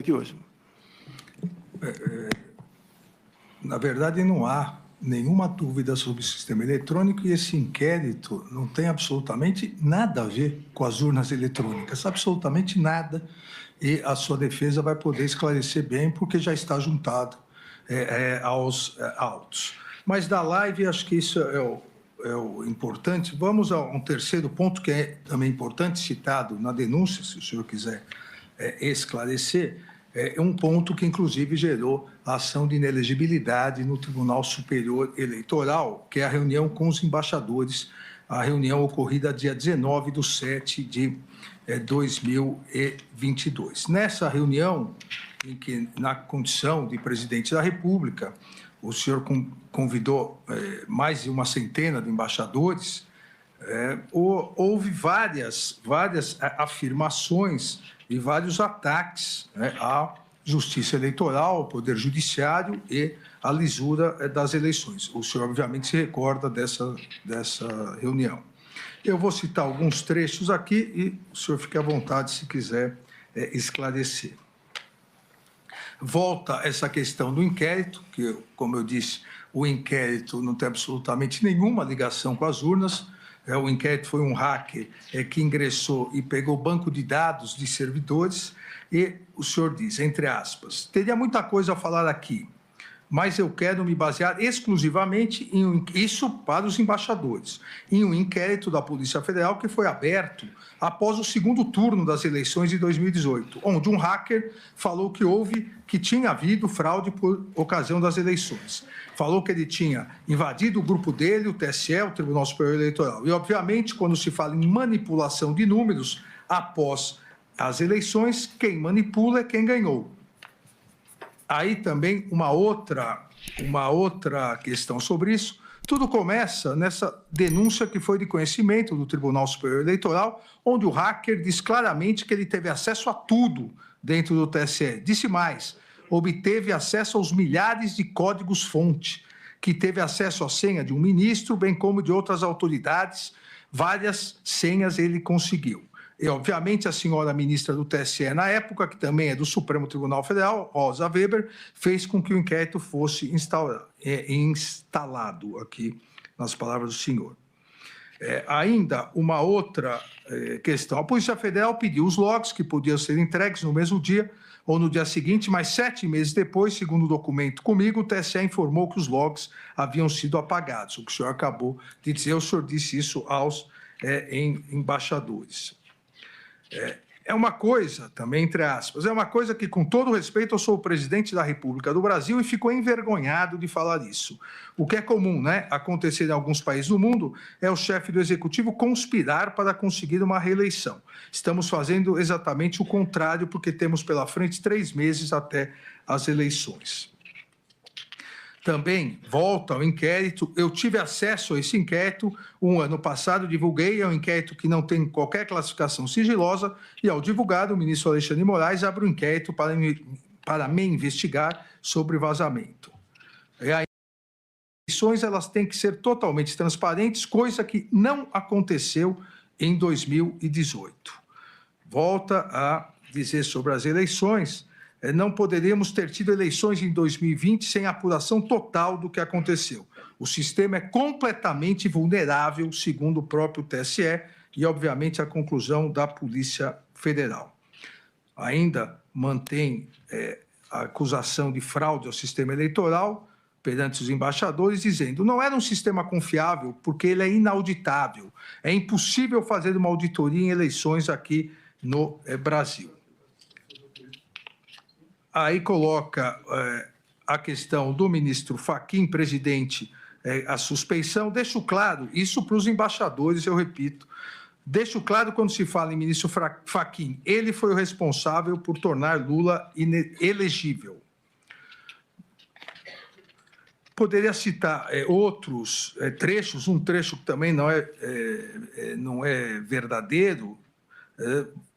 aqui hoje. Na verdade, não há nenhuma dúvida sobre o sistema eletrônico e esse inquérito não tem absolutamente nada a ver com as urnas eletrônicas, absolutamente nada, e a sua defesa vai poder esclarecer bem, porque já está juntado aos autos. Mas da live, acho que isso é o importante. Vamos a um terceiro ponto, que é também importante, citado na denúncia, se o senhor quiser esclarecer, é um ponto que, inclusive, gerou a ação de inelegibilidade no Tribunal Superior Eleitoral, que é a reunião com os embaixadores, a reunião ocorrida dia 19/7/2022. Nessa reunião, em que, na condição de presidente da República, o senhor convidou mais de uma centena de embaixadores, houve várias afirmações e vários ataques à justiça eleitoral, ao Poder Judiciário e à lisura das eleições. O senhor, obviamente, se recorda dessa reunião. Eu vou citar alguns trechos aqui e o senhor fique à vontade se quiser esclarecer. Volta essa questão do inquérito, que, como eu disse, o inquérito não tem absolutamente nenhuma ligação com as urnas. O inquérito foi um hacker que ingressou e pegou banco de dados de servidores e o senhor diz, entre aspas, teria muita coisa a falar aqui, mas eu quero me basear exclusivamente em isso para os embaixadores, em um inquérito da Polícia Federal que foi aberto após o segundo turno das eleições de 2018, onde um hacker falou que tinha havido fraude por ocasião das eleições. Falou que ele tinha invadido o grupo dele, o TSE, o Tribunal Superior Eleitoral. E, obviamente, quando se fala em manipulação de números após as eleições, quem manipula é quem ganhou. Aí também uma outra questão sobre isso. Tudo começa nessa denúncia que foi de conhecimento do Tribunal Superior Eleitoral, onde o hacker diz claramente que ele teve acesso a tudo dentro do TSE. Disse mais, obteve acesso aos milhares de códigos-fonte, que teve acesso à senha de um ministro, bem como de outras autoridades, várias senhas ele conseguiu. E, obviamente, a senhora ministra do TSE, na época, que também é do Supremo Tribunal Federal, Rosa Weber, fez com que o inquérito fosse instalado aqui, nas palavras do senhor. Ainda uma outra questão. A Polícia Federal pediu os logs, que podiam ser entregues no mesmo dia ou no dia seguinte, mas 7 meses depois, segundo o documento comigo, o TSE informou que os logs haviam sido apagados. O que o senhor acabou de dizer, o senhor disse isso aos embaixadores. É uma coisa, também entre aspas, é uma coisa que, com todo respeito, eu sou o presidente da República do Brasil e fico envergonhado de falar isso. O que é comum, acontecer em alguns países do mundo é o chefe do executivo conspirar para conseguir uma reeleição. Estamos fazendo exatamente o contrário, porque temos pela frente 3 meses até as eleições. Também, volta ao inquérito, eu tive acesso a esse inquérito um ano passado, divulguei, é um inquérito que não tem qualquer classificação sigilosa, e ao divulgar, o ministro Alexandre de Moraes abre um inquérito para me investigar sobre vazamento. As eleições, elas têm que ser totalmente transparentes, coisa que não aconteceu em 2018. Volta a dizer sobre as eleições, não poderíamos ter tido eleições em 2020 sem apuração total do que aconteceu. O sistema é completamente vulnerável, segundo o próprio TSE, e, obviamente, a conclusão da Polícia Federal. Ainda mantém a acusação de fraude ao sistema eleitoral perante os embaixadores, dizendo não era um sistema confiável porque ele é inauditável. É impossível fazer uma auditoria em eleições aqui no Brasil. Aí coloca a questão do ministro Fachin, presidente, a suspeição. Deixo claro, isso para os embaixadores, eu repito, deixo claro quando se fala em ministro Fachin, ele foi o responsável por tornar Lula inelegível. Poderia citar outros trechos, um trecho que também não é verdadeiro.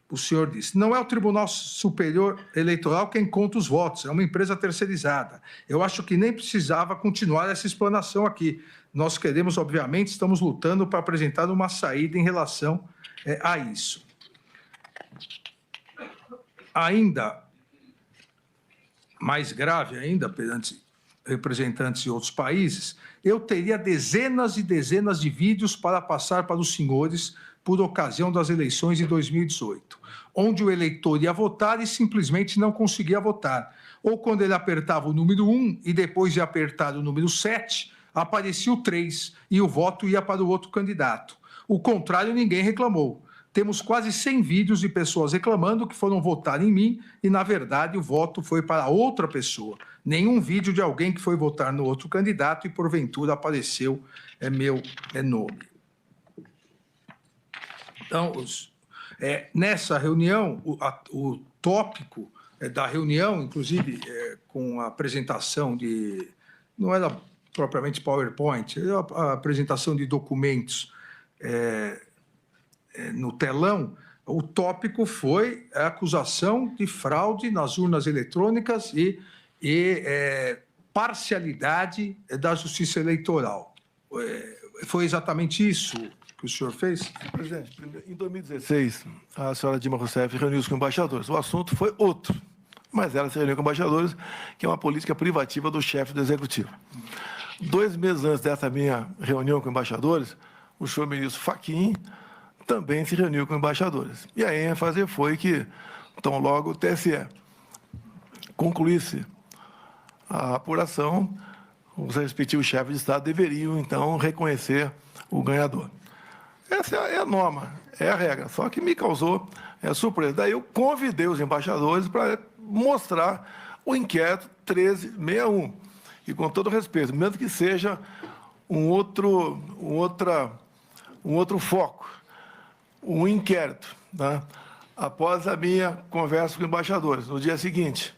O senhor disse, não é o Tribunal Superior Eleitoral quem conta os votos, é uma empresa terceirizada. Eu acho que nem precisava continuar essa explanação aqui. Nós queremos, obviamente, estamos lutando para apresentar uma saída em relação a isso. Ainda mais grave ainda, perante representantes de outros países, eu teria dezenas e dezenas de vídeos para passar para os senhores por ocasião das eleições de 2018, onde o eleitor ia votar e simplesmente não conseguia votar. Ou quando ele apertava o número 1 e depois de apertar o número 7, aparecia o 3 e o voto ia para o outro candidato. O contrário, ninguém reclamou. Temos quase 100 vídeos de pessoas reclamando que foram votar em mim e, na verdade, o voto foi para outra pessoa. Nenhum vídeo de alguém que foi votar no outro candidato e, porventura, apareceu meu nome. Então, nessa reunião, o tópico da reunião, inclusive com a apresentação de... Não era propriamente PowerPoint, era a apresentação de documentos no telão. O tópico foi a acusação de fraude nas urnas eletrônicas e parcialidade da Justiça Eleitoral. Foi exatamente isso que o senhor fez? Presidente, em 2016, a senhora Dilma Rousseff reuniu-se com embaixadores. O assunto foi outro, mas ela se reuniu com embaixadores, que é uma política privativa do chefe do Executivo. 2 meses antes dessa minha reunião com embaixadores, o senhor ministro Fachin também se reuniu com embaixadores. E a ênfase foi que, tão logo o TSE concluísse a apuração, os respectivos chefes de Estado deveriam, então, reconhecer o ganhador. Essa é a norma, é a regra, só que me causou surpresa. Daí eu convidei os embaixadores para mostrar o inquérito 1361. E, com todo respeito, mesmo que seja um outro foco, um inquérito, tá? Após a minha conversa com embaixadores, no dia seguinte,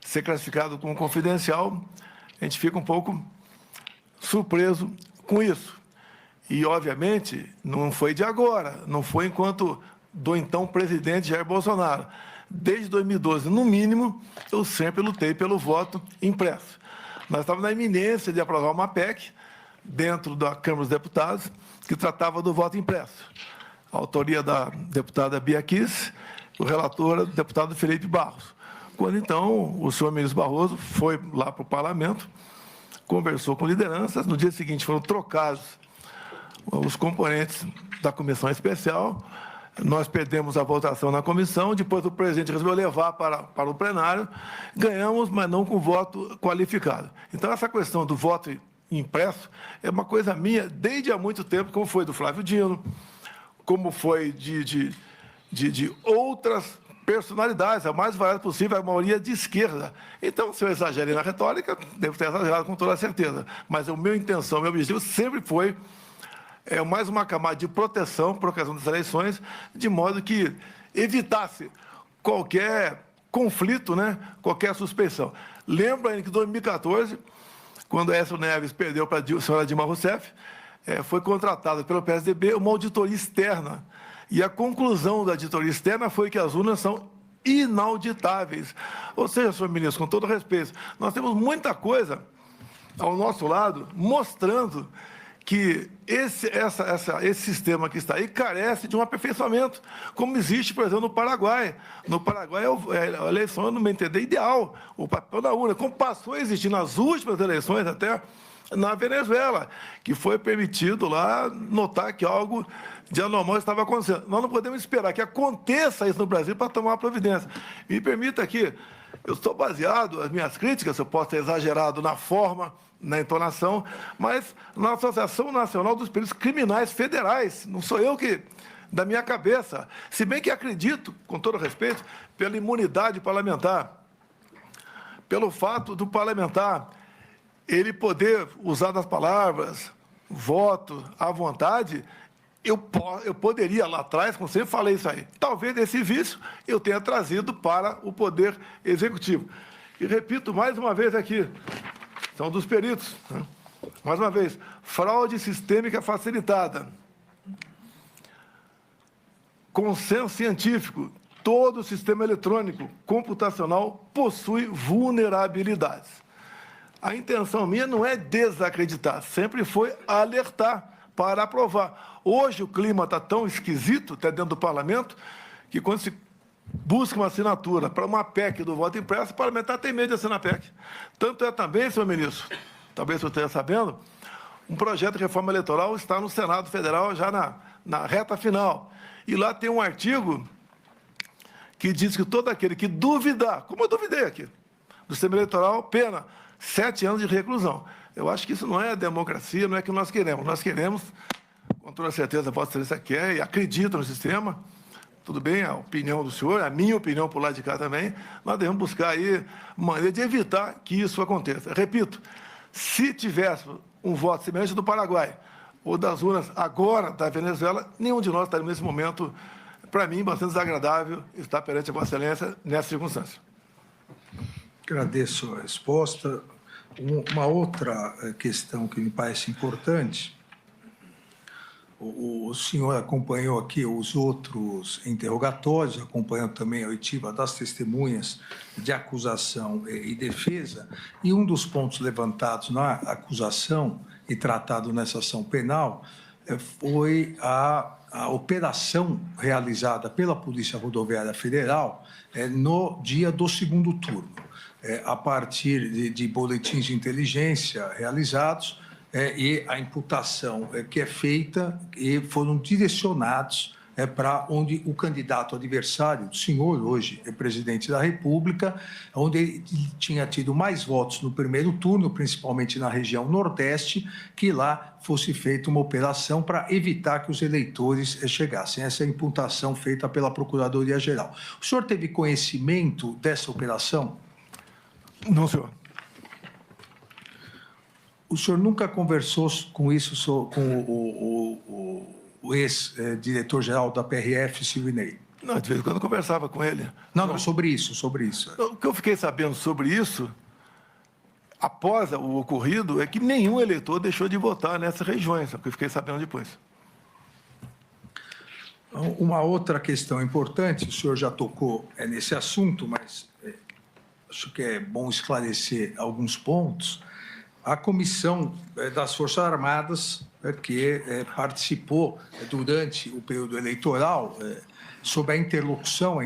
ser classificado como confidencial, a gente fica um pouco surpreso com isso. E, obviamente, não foi de agora, não foi enquanto do então presidente Jair Bolsonaro. Desde 2012, no mínimo, eu sempre lutei pelo voto impresso. Nós estávamos na iminência de aprovar uma PEC dentro da Câmara dos Deputados que tratava do voto impresso. A autoria da deputada Bia Kicis, o relator, o deputado Felipe Barros. Quando, então, o senhor ministro Barroso foi lá para o parlamento, conversou com lideranças, no dia seguinte foram trocados os componentes da comissão especial, nós perdemos a votação na comissão, depois o presidente resolveu levar para o plenário, ganhamos, mas não com voto qualificado. Então, essa questão do voto impresso é uma coisa minha desde há muito tempo, como foi do Flávio Dino, como foi de outras personalidades, a mais variada possível, a maioria de esquerda. Então, se eu exagerei na retórica, devo ter exagerado com toda certeza. Mas a minha intenção, meu objetivo sempre foi mais uma camada de proteção por ocasião das eleições, de modo que evitasse qualquer conflito, né, qualquer suspeição. Lembro ainda que em 2014, quando Aécio Neves perdeu para a senhora Dilma Rousseff, foi contratada pelo PSDB uma auditoria externa. E a conclusão da auditoria externa foi que as urnas são inauditáveis. Ou seja, senhor ministro, com todo respeito, nós temos muita coisa ao nosso lado mostrando que esse sistema que está aí carece de um aperfeiçoamento, como existe, por exemplo, no Paraguai. No Paraguai, a eleição, no meu entender, ideal, o papel da urna, como passou a existir nas últimas eleições, até na Venezuela, que foi permitido lá notar que algo de anormal estava acontecendo. Nós não podemos esperar que aconteça isso no Brasil para tomar providência. Me permita aqui, eu estou baseado, as minhas críticas, eu posso ter exagerado na forma, na entonação, mas na Associação Nacional dos Peritos Criminais Federais, não sou eu que, da minha cabeça, se bem que acredito, com todo respeito, pela imunidade parlamentar, pelo fato do parlamentar ele poder usar das palavras, voto, à vontade, eu poderia lá atrás, como sempre falei isso aí, talvez esse vício eu tenha trazido para o Poder Executivo. E repito mais uma vez aqui, são dos peritos, né? Mais uma vez, fraude sistêmica facilitada, consenso científico, todo o sistema eletrônico computacional possui vulnerabilidades. A intenção minha não é desacreditar, sempre foi alertar para aprovar. Hoje o clima está tão esquisito, até dentro do parlamento, que quando se busca uma assinatura para uma PEC do voto impresso, o parlamentar tem medo de assinar a PEC. Tanto é também, senhor ministro, talvez você esteja sabendo, um projeto de reforma eleitoral está no Senado Federal já na reta final. E lá tem um artigo que diz que todo aquele que duvidar, como eu duvidei aqui, do sistema eleitoral, pena 7 anos de reclusão. Eu acho que isso não é democracia, não é o que nós queremos. Nós queremos, com toda certeza, a Vossa Excelência quer e acredita no sistema. Tudo bem, a opinião do senhor, a minha opinião por lá de cá também. Nós devemos buscar aí maneira de evitar que isso aconteça. Repito, se tivéssemos um voto semelhante do Paraguai ou das urnas agora da Venezuela, nenhum de nós estaria nesse momento, para mim, bastante desagradável estar perante a Vossa Excelência nessa circunstância. Agradeço a resposta. Uma outra questão que me parece importante, o senhor acompanhou aqui os outros interrogatórios, acompanhou também a oitiva das testemunhas de acusação e defesa, e um dos pontos levantados na acusação e tratado nessa ação penal foi a operação realizada pela Polícia Rodoviária Federal no dia do segundo turno, a partir de boletins de inteligência realizados e a imputação que é feita e foram direcionados para onde o candidato adversário, o senhor hoje é presidente da República, onde ele tinha tido mais votos no primeiro turno, principalmente na região Nordeste, que lá fosse feita uma operação para evitar que os eleitores chegassem. Essa é a imputação feita pela Procuradoria-Geral. O senhor teve conhecimento dessa operação? Não, senhor. O senhor nunca conversou com isso com o ex-diretor-geral da PRF, Silvinei? Não, de vez em quando eu conversava com ele. Não, sobre isso. O que eu fiquei sabendo sobre isso, após o ocorrido, é que nenhum eleitor deixou de votar nessas regiões, é o que eu fiquei sabendo depois. Uma outra questão importante, o senhor já tocou nesse assunto, mas acho que é bom esclarecer alguns pontos. A Comissão das Forças Armadas, que participou durante o período eleitoral, sob a interlocução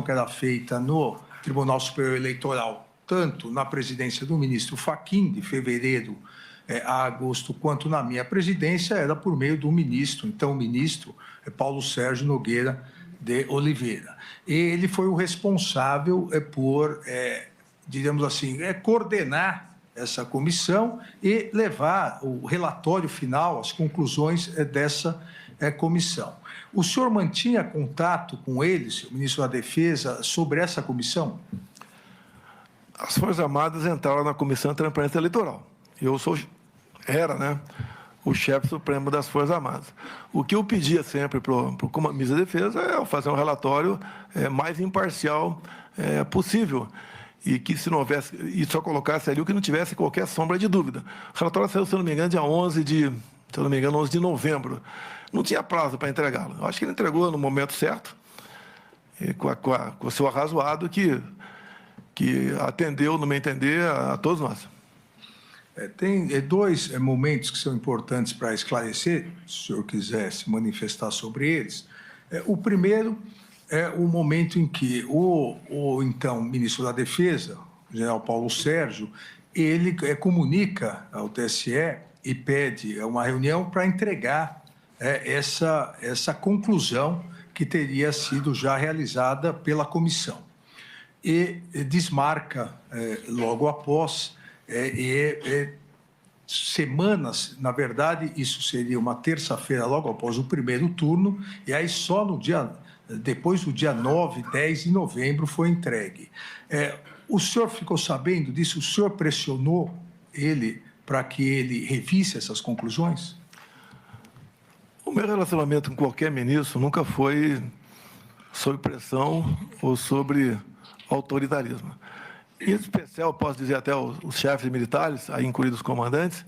que era feita no Tribunal Superior Eleitoral, tanto na presidência do ministro Fachin, de fevereiro a agosto, quanto na minha presidência, era por meio do ministro, então o ministro Paulo Sérgio Nogueira de Oliveira. E ele foi o responsável por, digamos assim, coordenar essa comissão e levar o relatório final, as conclusões dessa comissão. O senhor mantinha contato com eles, o ministro da Defesa, sobre essa comissão? As Forças Armadas entraram na Comissão de Transparência Eleitoral. Eu era o chefe supremo das Forças Armadas. O que eu pedia sempre para o ministro da Defesa é fazer um relatório mais imparcial possível. E que se não houvesse, e só colocasse ali o que não tivesse qualquer sombra de dúvida. O relatório saiu, se eu não me engano, dia 11 de novembro. Não tinha prazo para entregá-lo. Eu acho que ele entregou no momento certo, com o seu arrazoado, que atendeu, no meu entender, a todos nós. Tem dois momentos que são importantes para esclarecer, se o senhor quiser se manifestar sobre eles. O primeiro é o momento em que o então ministro da Defesa, o general Paulo Sérgio, ele comunica ao TSE e pede uma reunião para entregar essa conclusão que teria sido já realizada pela comissão. E desmarca logo após, semanas, na verdade, isso seria uma terça-feira logo após o primeiro turno, e aí só depois do dia 9, 10 de novembro foi entregue. O senhor ficou sabendo disso? O senhor pressionou ele para que ele revisse essas conclusões? O meu relacionamento com qualquer ministro nunca foi sob pressão ou sobre autoritarismo. Em especial, posso dizer até os chefes militares, aí incluídos os comandantes,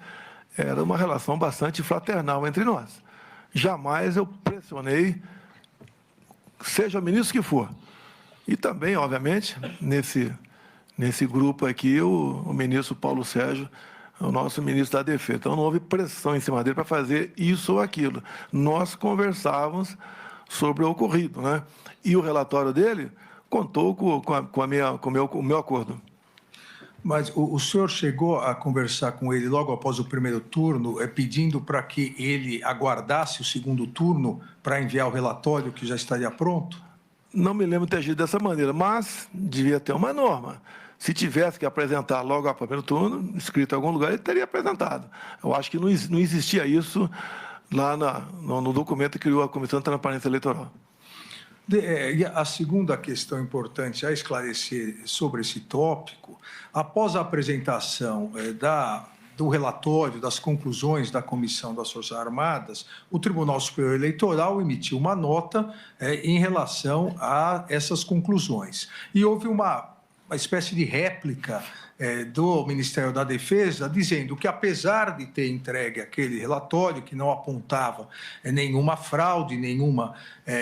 era uma relação bastante fraternal entre nós. Jamais eu pressionei, seja o ministro que for. E também, obviamente, nesse grupo aqui, o ministro Paulo Sérgio, o nosso ministro da Defesa. Então, não houve pressão em cima dele para fazer isso ou aquilo. Nós conversávamos sobre o ocorrido, né? E o relatório dele contou com o meu acordo. Mas o senhor chegou a conversar com ele logo após o primeiro turno, pedindo para que ele aguardasse o segundo turno para enviar o relatório que já estaria pronto? Não me lembro de ter agido dessa maneira, mas devia ter uma norma. Se tivesse que apresentar logo ao primeiro turno, escrito em algum lugar, ele teria apresentado. Eu acho que não existia isso lá no documento que criou a Comissão de Transparência Eleitoral. E a segunda questão importante a esclarecer sobre esse tópico, após a apresentação do relatório, das conclusões da Comissão das Forças Armadas, o Tribunal Superior Eleitoral emitiu uma nota em relação a essas conclusões. E houve uma espécie de réplica do Ministério da Defesa, dizendo que, apesar de ter entregue aquele relatório que não apontava nenhuma fraude, nenhuma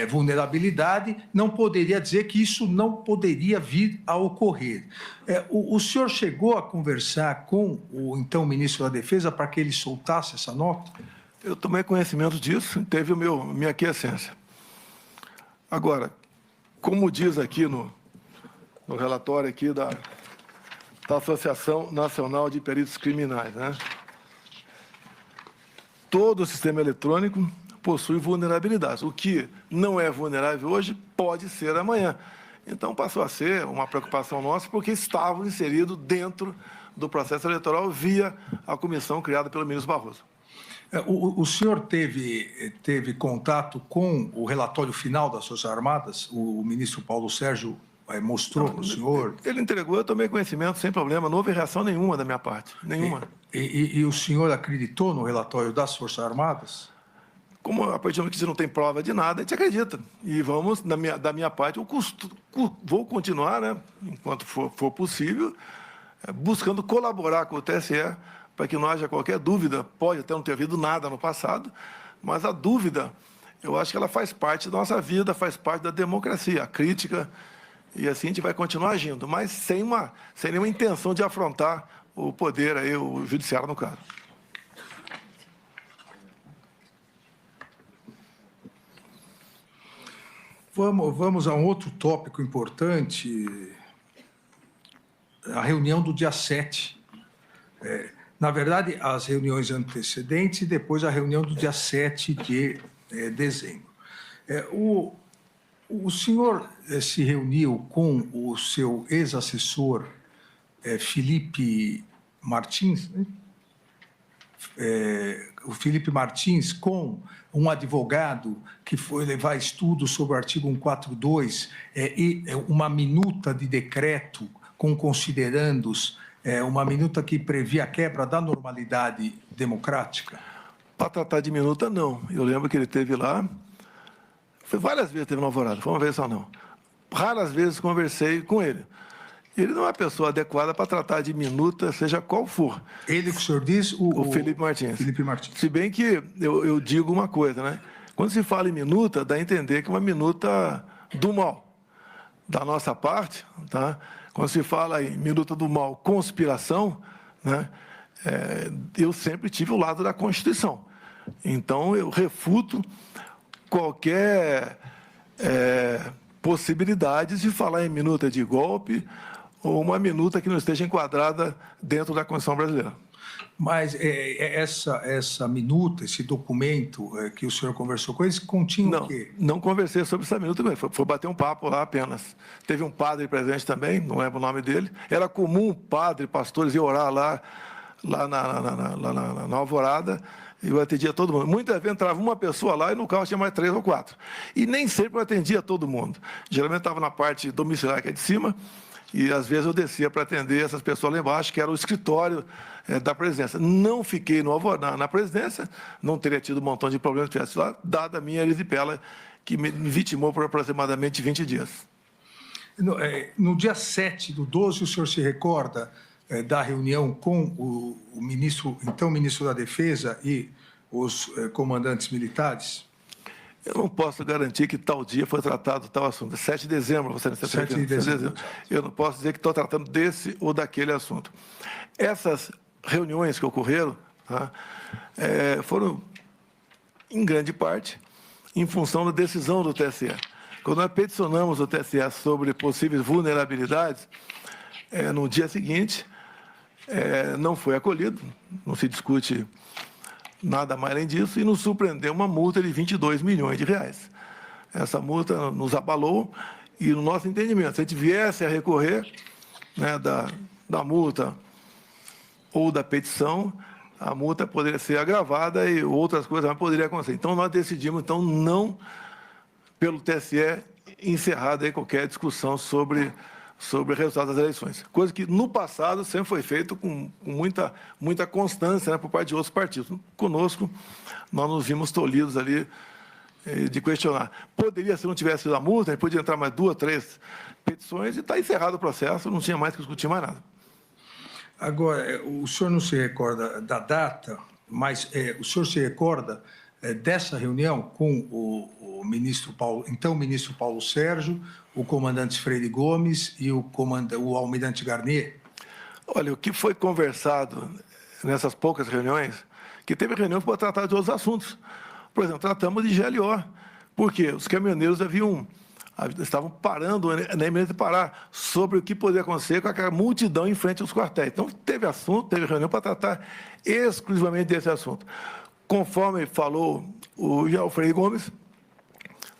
vulnerabilidade, não poderia dizer que isso não poderia vir a ocorrer. O senhor chegou a conversar com o então ministro da Defesa para que ele soltasse essa nota? Eu tomei conhecimento disso, teve minha aquiescência. Agora, como diz aqui no relatório aqui da Associação Nacional de Peritos Criminais, né? Todo o sistema eletrônico possui vulnerabilidades. O que não é vulnerável hoje pode ser amanhã. Então, passou a ser uma preocupação nossa, porque estavam inseridos dentro do processo eleitoral via a comissão criada pelo ministro Barroso. O senhor teve contato com o relatório final das Forças Armadas? O ministro Paulo Sérgio mostrou para o senhor? Ele entregou, eu tomei conhecimento sem problema, não houve reação nenhuma da minha parte, nenhuma. E o senhor acreditou no relatório das Forças Armadas? Como a partir do momento que você não tem prova de nada, a gente acredita. E vamos, da minha parte, vou continuar, né, enquanto for possível, buscando colaborar com o TSE para que não haja qualquer dúvida. Pode até não ter havido nada no passado, mas a dúvida, eu acho que ela faz parte da nossa vida, faz parte da democracia, a crítica. E assim a gente vai continuar agindo, mas sem nenhuma intenção de afrontar o poder, aí, o judiciário no caso. Vamos a um outro tópico importante, a reunião do dia 7. Na verdade, as reuniões antecedentes e depois a reunião do dia 7 de dezembro. O senhor se reuniu com o seu ex-assessor, Felipe Martins, né? O Felipe Martins, com um advogado que foi levar estudos sobre o artigo 142 e uma minuta de decreto com considerandos, uma minuta que previa a quebra da normalidade democrática? Para tratar de minuta, não. Eu lembro que ele esteve lá. Foi várias vezes teve no Alvorada, foi uma vez só não. Raras vezes conversei com ele. Ele não é a pessoa adequada para tratar de minuta, seja qual for. Ele que o senhor diz? O Felipe Martins. Felipe Martins. Se bem que eu digo uma coisa, né? Quando se fala em minuta, dá a entender que é uma minuta do mal. Da nossa parte, tá? Quando se fala em minuta do mal, conspiração, né? Eu sempre tive o lado da Constituição. Então, eu refuto qualquer possibilidade de falar em minuta de golpe ou uma minuta que não esteja enquadrada dentro da Constituição brasileira. Mas essa minuta, esse documento que o senhor conversou com eles, continha o quê? Não conversei sobre essa minuta com ele, foi bater um papo lá apenas. Teve um padre presente também, não lembro o nome dele. Era comum padre, pastores ir orar lá na Alvorada, e eu atendia todo mundo. Muitas vezes entrava uma pessoa lá e no carro tinha mais 3 ou 4. E nem sempre eu atendia todo mundo. Geralmente estava na parte domiciliar, que é de cima, e às vezes eu descia para atender essas pessoas lá embaixo, que era o escritório da presidência. Não fiquei na presidência, não teria tido um montão de problemas que tivesse lá, dada a minha erisipela, que me vitimou por aproximadamente 20 dias. No dia 7/12, o senhor se recorda da reunião com o então ministro da Defesa e os comandantes militares? Eu não posso garantir que tal dia foi tratado tal assunto. 7 de dezembro, você não está 7 de dezembro. Eu não posso dizer que estou tratando desse ou daquele assunto. Essas reuniões que ocorreram, tá, foram, em grande parte, em função da decisão do TSE. quando nós peticionamos o TSE sobre possíveis vulnerabilidades, no dia seguinte, não foi acolhido, não se discute nada mais além disso, e nos surpreendeu uma multa de 22 milhões de reais. Essa multa nos abalou e, no nosso entendimento, se a gente viesse a recorrer, né, da multa ou da petição, a multa poderia ser agravada e outras coisas mais poderiam acontecer. Então, nós decidimos, então, não, pelo TSE, encerrar aí qualquer discussão sobre o resultado das eleições. Coisa que, no passado, sempre foi feito com muita constância, né, por parte de outros partidos. Conosco, nós nos vimos tolhidos ali de questionar. Poderia, se não tivesse sido a multa, a gente podia entrar mais 2, 3 petições e está encerrado o processo, não tinha mais que discutir mais nada. Agora, o senhor não se recorda da data, mas o senhor se recorda dessa reunião com o ministro Paulo, então ministro Paulo Sérgio, o comandante Freire Gomes e o almirante Garnier? Olha, o que foi conversado nessas poucas reuniões, que teve reunião para tratar de outros assuntos. Por exemplo, tratamos de GLO, porque os caminhoneiros estavam parando na iminência de parar sobre o que poderia acontecer com aquela multidão em frente aos quartéis. Então, teve reunião para tratar exclusivamente desse assunto. Conforme falou o Freire Gomes,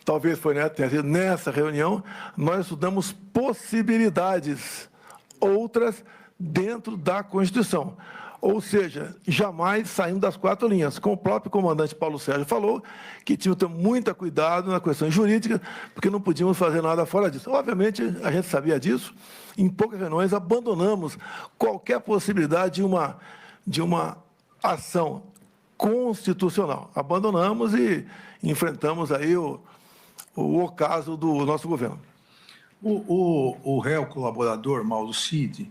talvez tenha sido nessa reunião, nós estudamos possibilidades outras dentro da Constituição. Ou seja, jamais saímos das 4 linhas. Como o próprio comandante Paulo Sérgio falou, que tinha que ter muito cuidado na questão jurídica, porque não podíamos fazer nada fora disso. Obviamente, a gente sabia disso. Em poucas reuniões, abandonamos qualquer possibilidade de uma ação constitucional. Abandonamos e enfrentamos aí o ocaso do nosso governo. O réu colaborador, Mauro Cid,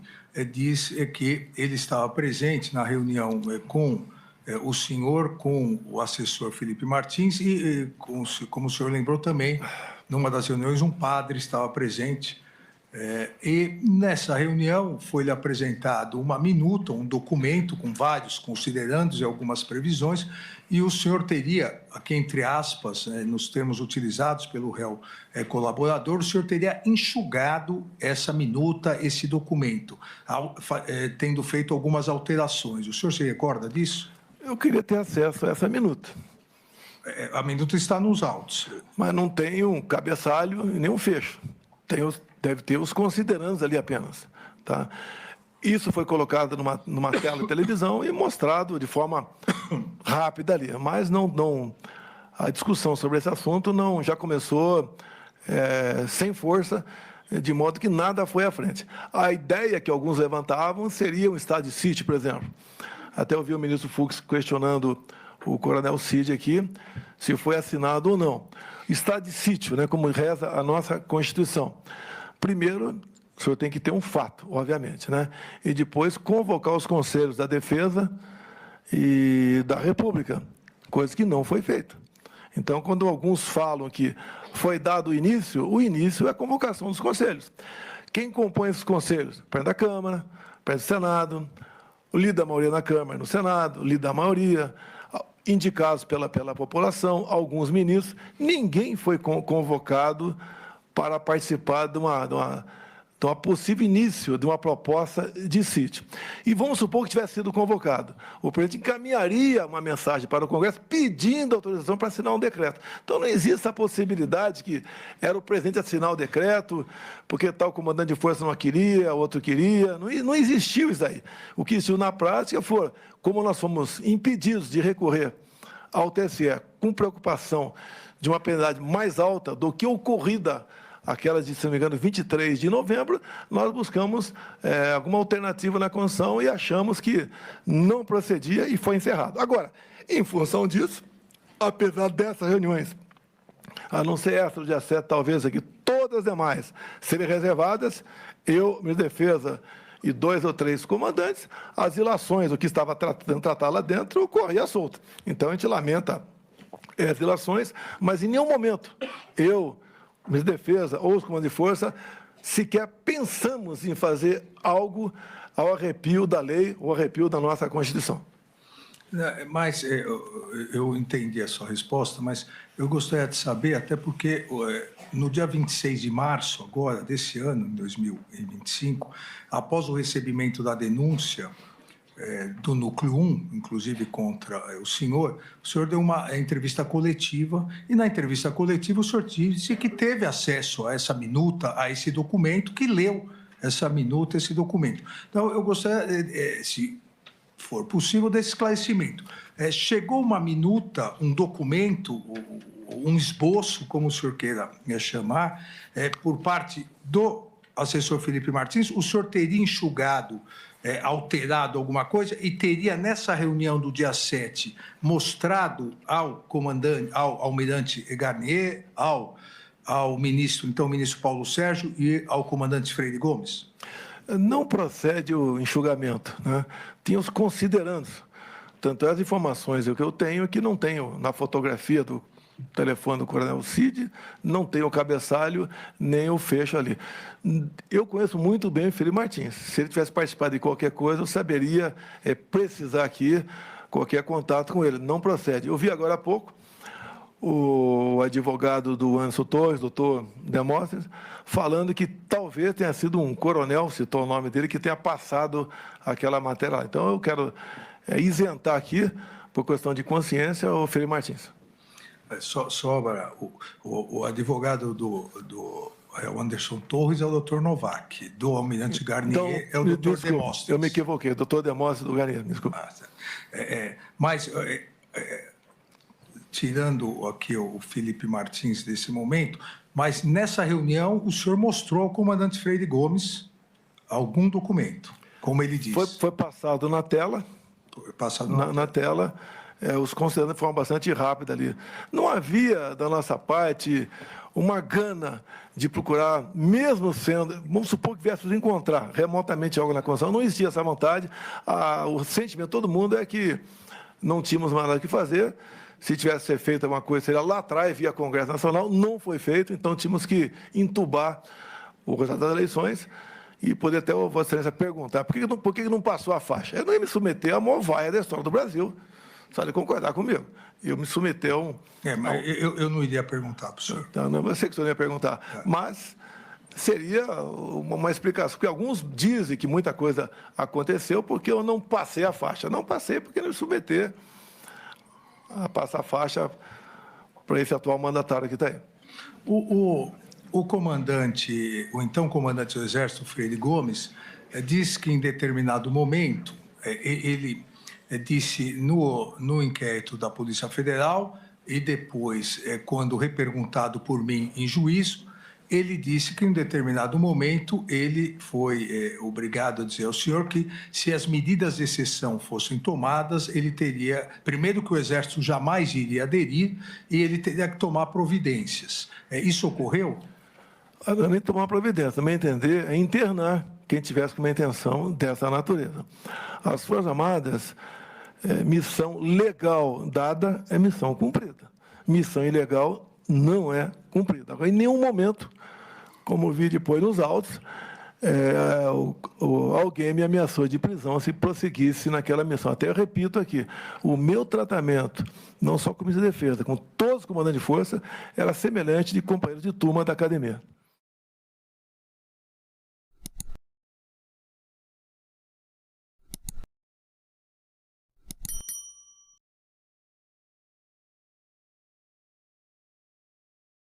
diz que ele estava presente na reunião com o senhor, com o assessor Felipe Martins e, como o senhor lembrou também, numa das reuniões, um padre estava presente. E nessa reunião foi-lhe apresentado uma minuta, um documento com vários considerandos e algumas previsões, e o senhor teria, aqui entre aspas, nos termos utilizados pelo réu colaborador, o senhor teria enxugado essa minuta, esse documento, tendo feito algumas alterações. O senhor se recorda disso? Eu queria ter acesso a essa minuta. A minuta está nos autos. Mas não tem um cabeçalho e nem um fecho. Deve ter os considerandos ali apenas. Tá? Isso foi colocado numa tela de televisão e mostrado de forma rápida ali. Mas a discussão sobre esse assunto já começou sem força, de modo que nada foi à frente. A ideia que alguns levantavam seria um estado de sítio, por exemplo. Até ouvi o ministro Fux questionando o coronel Cid aqui, se foi assinado ou não. Estado de sítio, né, como reza a nossa Constituição. Primeiro, o senhor tem que ter um fato, obviamente, né? E depois convocar os conselhos da Defesa e da República, coisa que não foi feita. Então, quando alguns falam que foi dado o início é a convocação dos conselhos. Quem compõe esses conselhos? O presidente da Câmara, o presidente do Senado, o líder da maioria na Câmara e no Senado, o líder da maioria, indicados pela população, alguns ministros. Ninguém foi convocado para participar de uma possível início de uma proposta de sítio. E vamos supor que tivesse sido convocado. O presidente encaminharia uma mensagem para o Congresso pedindo autorização para assinar um decreto. Então, não existe a possibilidade que era o presidente assinar o decreto, porque tal comandante de força não queria, outro queria. Não existiu isso aí. O que existiu na prática foi, como nós fomos impedidos de recorrer ao TSE com preocupação de uma penalidade mais alta do que ocorrida aquela de, se não me engano, 23 de novembro, nós buscamos alguma alternativa na Constituição e achamos que não procedia e foi encerrado. Agora, em função disso, apesar dessas reuniões, a não ser essa do dia 7, talvez aqui, todas as demais serem reservadas, eu, ministro da Defesa e 2 ou 3 comandantes, as ilações, o que estava tratando tratar lá dentro, corria solto. Então, a gente lamenta as ilações, mas em nenhum momento eu, ministro da Defesa ou os comandantes de força, sequer pensamos em fazer algo ao arrepio da lei ou arrepio da nossa Constituição. Mas eu entendi a sua resposta, mas eu gostaria de saber, até porque no dia 26 de março, agora, desse ano, em 2025, após o recebimento da denúncia do Núcleo 1, inclusive contra o senhor deu uma entrevista coletiva, e na entrevista coletiva o senhor disse que teve acesso a essa minuta, a esse documento, que leu essa minuta, esse documento. Então, eu gostaria, se for possível, desse esclarecimento. Chegou uma minuta, um documento, um esboço, como o senhor queira chamar, por parte do assessor Felipe Martins, o senhor teria enxugado, alterado alguma coisa e teria, nessa reunião do dia 7, mostrado ao comandante, ao almirante Garnier, ao ministro, então o ministro Paulo Sérgio e ao comandante Freire Gomes? Não procede o enxugamento, né? Tinha os considerandos. Tanto as informações que eu tenho que não tenho na fotografia do telefone do coronel Cid, não tem o cabeçalho, nem o fecho ali. Eu conheço muito bem o Felipe Martins. Se ele tivesse participado de qualquer coisa, eu saberia precisar aqui qualquer contato com ele. Não procede. Eu vi agora há pouco o advogado do Anderson Torres, doutor Demóstenes, falando que talvez tenha sido um coronel, citou o nome dele, que tenha passado aquela matéria lá. Então, eu quero isentar aqui, por questão de consciência, o Felipe Martins. Sobra o advogado do Anderson Torres é o doutor Novak, do almirante Garnier então, é o doutor Demóstenes. Eu me equivoquei, doutor Demóstenes do Garnier, desculpa. Mas, tirando aqui o Felipe Martins desse momento, mas nessa reunião o senhor mostrou ao comandante Freire Gomes algum documento, como ele disse. Foi passado na tela. Na tela. Os considerandos de forma bastante rápida ali. Não havia, da nossa parte, uma gana de procurar, mesmo sendo, vamos supor que viéssemos encontrar remotamente algo na Constituição, não existia essa vontade. O sentimento de todo mundo é que não tínhamos mais nada o que fazer. Se tivesse ser feita alguma coisa, seria lá atrás, via Congresso Nacional, não foi feito, então tínhamos que entubar o resultado das eleições e poder até Vossa Excelência perguntar por que não passou a faixa. Eu não ia me submeter à maior vaia da história do Brasil. Só ele concordar comigo. Eu me submeter a um... mas eu não iria perguntar para o senhor. Então, não, eu sei que o senhor ia perguntar. Mas seria uma explicação, porque alguns dizem que muita coisa aconteceu porque eu não passei a faixa. Não passei porque não me submeter a passar a faixa para esse atual mandatário que está aí. O comandante, o então comandante do Exército, Freire Gomes, disse que em determinado momento ele disse no inquérito da Polícia Federal e depois, quando reperguntado por mim em juízo, ele disse que em determinado momento ele foi obrigado a dizer ao senhor que se as medidas de exceção fossem tomadas, ele teria, primeiro que o Exército jamais iria aderir e ele teria que tomar providências. Isso ocorreu? Nem tomar providência, também entender, é internar quem tivesse com uma intenção dessa natureza. As Forças Armadas, missão legal dada é missão cumprida. Missão ilegal não é cumprida. Agora, em nenhum momento, como vi depois nos autos, alguém me ameaçou de prisão se prosseguisse naquela missão. Até eu repito aqui, o meu tratamento, não só com o Ministério da Defesa, com todos os comandantes de força, era semelhante de companheiros de turma da academia.